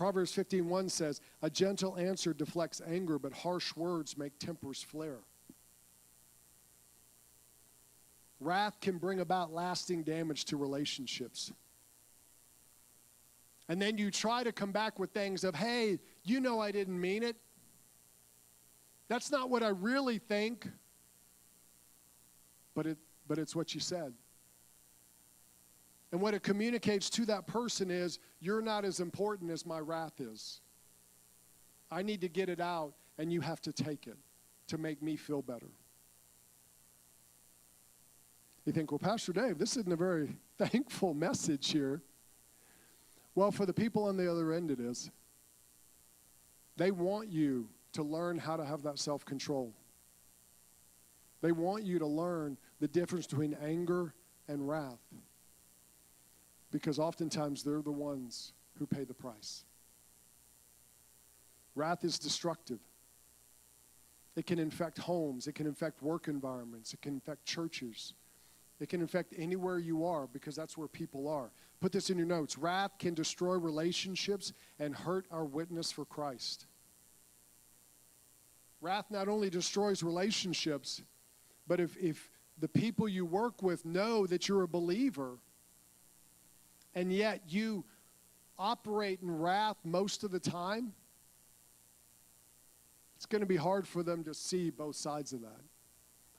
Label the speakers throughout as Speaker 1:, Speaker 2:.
Speaker 1: Proverbs 15:1 says, a gentle answer deflects anger, but harsh words make tempers flare. Wrath can bring about lasting damage to relationships. And then you try to come back with things of, hey, you know I didn't mean it. That's not what I really think. But it's what you said. And what it communicates to that person is, you're not as important as my wrath is. I need to get it out, and you have to take it to make me feel better. You think, well, Pastor Dave, this isn't a very thankful message here. Well, for the people on the other end, it is. They want you to learn how to have that self-control. They want you to learn the difference between anger and wrath. Because oftentimes they're the ones who pay the price. Wrath is destructive. It can infect homes. It can infect work environments. It can infect churches. It can infect anywhere you are, because that's where people are. Put this in your notes. Wrath can destroy relationships and hurt our witness for Christ. Wrath not only destroys relationships, but if the people you work with know that you're a believer, and yet you operate in wrath most of the time, it's going to be hard for them to see both sides of that.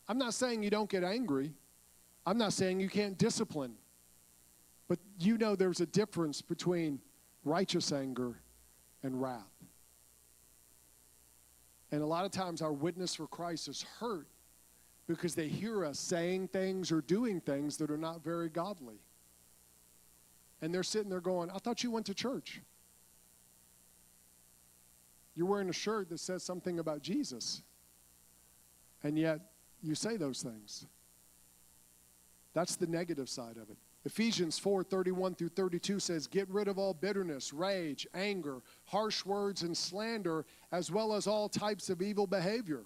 Speaker 1: I'm not saying you don't get angry. I'm not saying you can't discipline. But you know there's a difference between righteous anger and wrath. And a lot of times our witness for Christ is hurt because they hear us saying things or doing things that are not very godly. And they're sitting there going, I thought you went to church. You're wearing a shirt that says something about Jesus. And yet you say those things. That's the negative side of it. Ephesians 4:31-32 says, get rid of all bitterness, rage, anger, harsh words, and slander, as well as all types of evil behavior.